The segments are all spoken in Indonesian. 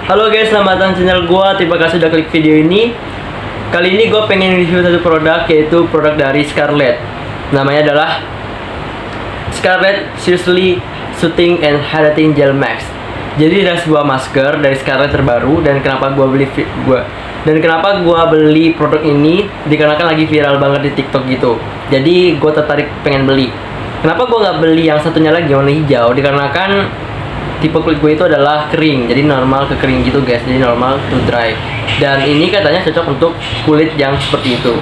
Halo guys, selamat datang di channel gue. Terima kasih sudah klik video ini. Kali ini gue pengen review satu produk, yaitu produk dari Scarlett. Namanya adalah Scarlett Seriously Soothing and Hydrating Gel Mask. Jadi ada sebuah masker dari Scarlett terbaru, dan kenapa gue beli produk ini dikarenakan lagi viral banget di TikTok gitu. Jadi gue tertarik pengen beli. Kenapa gue nggak beli yang satunya lagi warna hijau? Dikarenakan tipe kulit gue itu adalah kering, jadi normal ke kering gitu guys, jadi normal to dry. Dan ini katanya cocok untuk kulit yang seperti itu.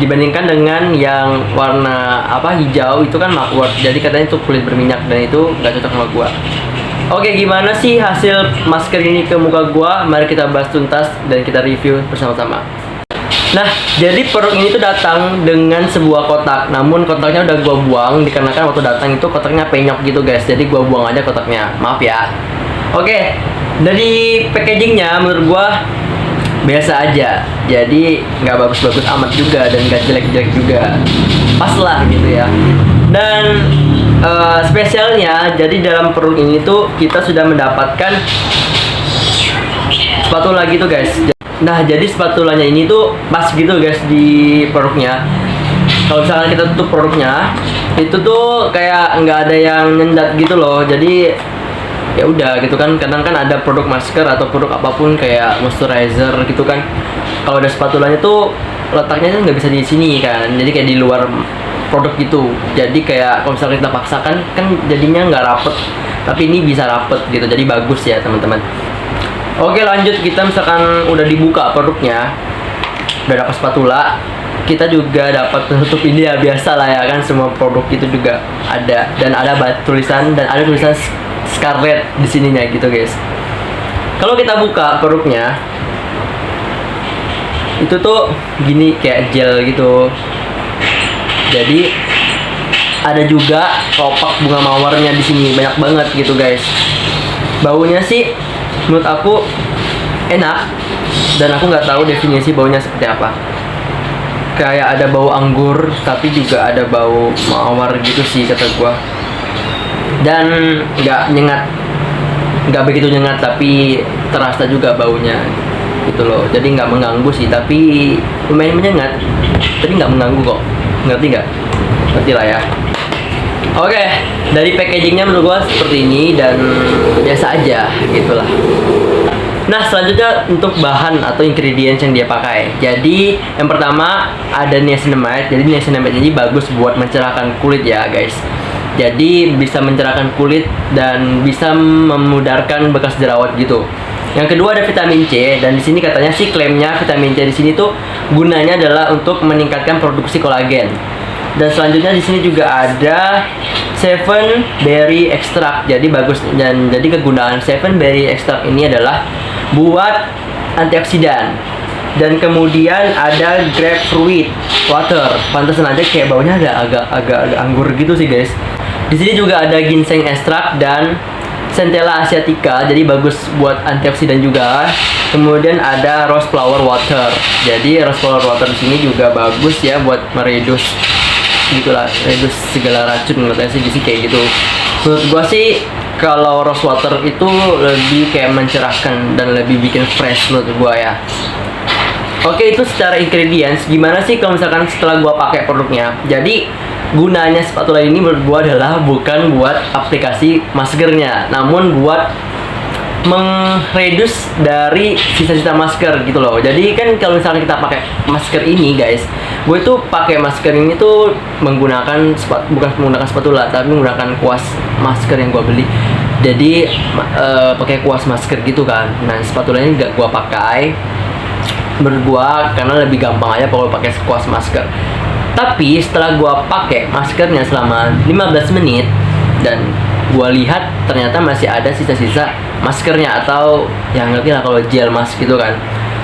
Dibandingkan dengan yang warna hijau itu kan mugwort, jadi katanya itu kulit berminyak dan itu nggak cocok sama gue. Oke, gimana sih hasil masker ini ke muka gue? Mari kita bahas tuntas dan kita review bersama-sama. Nah, jadi produk ini tuh datang dengan sebuah kotak. Namun kotaknya udah gua buang dikarenakan waktu datang itu kotaknya penyok gitu guys. Jadi gua buang aja kotaknya. Maaf ya. Oke, dari packagingnya menurut gua biasa aja. Jadi nggak bagus-bagus amat juga dan nggak jelek-jelek juga. Pas lah gitu ya. Dan spesialnya, jadi dalam produk ini tuh kita sudah mendapatkan spatula gitu guys. Nah, jadi spatulanya ini tuh pas gitu guys di produknya. Kalau misalkan kita tutup produknya, itu tuh kayak nggak ada yang nyendat gitu loh. Jadi ya udah gitu kan. Kadang kan ada produk masker atau produk apapun kayak moisturizer gitu kan. Kalau ada spatulanya tuh letaknya nggak bisa di sini kan. Jadi kayak di luar produk gitu. Jadi kayak kalau misalkan kita paksakan kan jadinya nggak rapet. Tapi ini bisa rapet gitu. Jadi bagus ya teman-teman. Oke, lanjut. Kita misalkan udah dibuka produknya, udah dapat spatula, kita juga dapat penutup ini ya, biasa lah ya kan, semua produk itu juga ada, dan ada tulisan Scarlett di sininya gitu guys. Kalau kita buka produknya, itu tuh gini kayak gel gitu. Jadi ada juga kelopak bunga mawarnya di sini, banyak banget gitu guys. Baunya sih menurut aku enak, dan aku nggak tahu definisi baunya seperti apa. Kayak ada bau anggur, tapi juga ada bau mawar gitu sih kata gua. Dan nggak nyengat, nggak begitu nyengat, tapi terasa juga baunya gitu loh. Jadi nggak mengganggu sih, tapi lumayan menyengat, tapi nggak mengganggu kok. Ngerti nggak? Ngerti lah ya. Oke, dari packagingnya menurut gua seperti ini dan biasa aja gitulah. Nah, selanjutnya untuk bahan atau ingredients yang dia pakai. Jadi yang pertama ada niacinamide. Jadi niacinamide ini bagus buat mencerahkan kulit ya guys. Jadi bisa mencerahkan kulit dan bisa memudarkan bekas jerawat gitu. Yang kedua ada vitamin C, dan di sini katanya sih klaimnya vitamin C di sini tuh gunanya adalah untuk meningkatkan produksi kolagen. Dan selanjutnya di sini juga ada 7 berry extract. Jadi bagus, dan jadi kegunaan 7 berry extract ini adalah buat antioksidan. Dan kemudian ada grapefruit water. Pantesan aja kayak baunya ada agak anggur gitu sih guys. Di sini juga ada ginseng extract dan Centella asiatica, jadi bagus buat antioksidan juga. Kemudian ada rose flower water. Jadi rose flower water di sini juga bagus ya buat meredus gitulah, redus segala racun. Menurut saya sih kayak gitu. Menurut gua sih kalau rose water itu lebih kayak mencerahkan dan lebih bikin fresh menurut gua ya. Oke, itu secara ingredients. Gimana sih kalau misalkan setelah gua pakai produknya? Jadi gunanya spatula ini menurut gua adalah bukan buat aplikasi maskernya, namun buat mengredus dari sisa-sisa masker gitu loh. Jadi kan kalau misalnya kita pakai masker ini guys, gue tuh pakai masker ini tuh bukan menggunakan spatula, tapi menggunakan kuas masker yang gue beli. Jadi pakai kuas masker gitu kan. Nah, spatulanya nggak gue pakai menurut gue karena lebih gampang aja kalau pakai kuas masker. Tapi setelah gue pakai maskernya selama 15 menit dan gue lihat ternyata masih ada sisa-sisa maskernya, atau yang ngerti lah kalau gel mask gitu kan.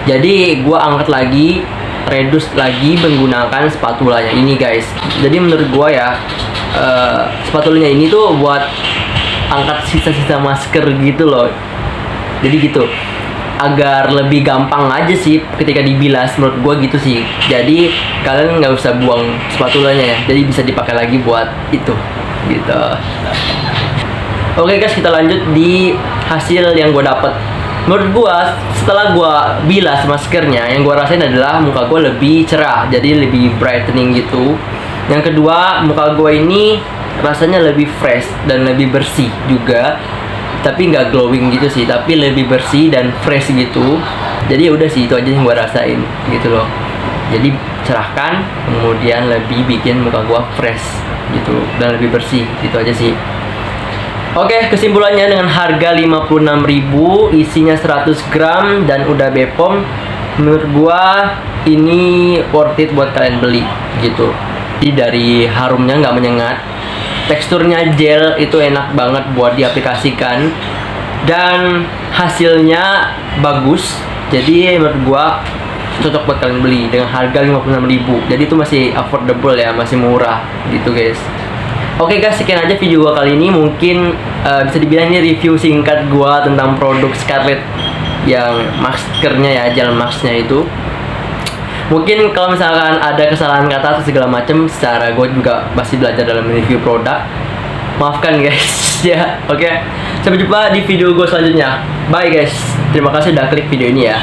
Jadi gue angkat lagi, redus lagi menggunakan spatulanya ini guys. Jadi menurut gue ya spatulanya ini tuh buat angkat sisa-sisa masker gitu loh. Jadi gitu, agar lebih gampang aja sih ketika dibilas, menurut gue gitu sih. Jadi kalian nggak usah buang spatulanya ya, jadi bisa dipakai lagi buat itu gitu. Oke guys, kita lanjut di hasil yang gue dapet. menurut gua setelah gua bilas maskernya, yang gua rasain adalah muka gua lebih cerah, jadi lebih brightening gitu. Yang kedua, muka gua ini rasanya lebih fresh dan lebih bersih juga, tapi nggak glowing gitu sih, tapi lebih bersih dan fresh gitu. Jadi ya udah sih, itu aja yang gua rasain gitu loh. Jadi cerahkan, kemudian lebih bikin muka gua fresh gitu dan lebih bersih, gitu aja sih. Oke, kesimpulannya dengan harga 56.000, isinya 100 gram dan udah Bepom, menurut gua ini worth it buat kalian beli gitu. Jadi dari harumnya nggak menyengat, teksturnya gel itu enak banget buat diaplikasikan, dan hasilnya bagus. Jadi menurut gua cocok buat kalian beli dengan harga 56.000. Jadi itu masih affordable ya, masih murah gitu guys. Oke guys, sekian aja video gua kali ini. Mungkin bisa dibilang ini review singkat gua tentang produk Scarlett yang maskernya ya, gel masknya itu. Mungkin kalau misalkan ada kesalahan kata atau segala macam, secara gue juga masih belajar dalam review produk. Maafkan guys ya. Oke, sampai jumpa di video gue selanjutnya. Bye guys. Terima kasih udah klik video ini ya.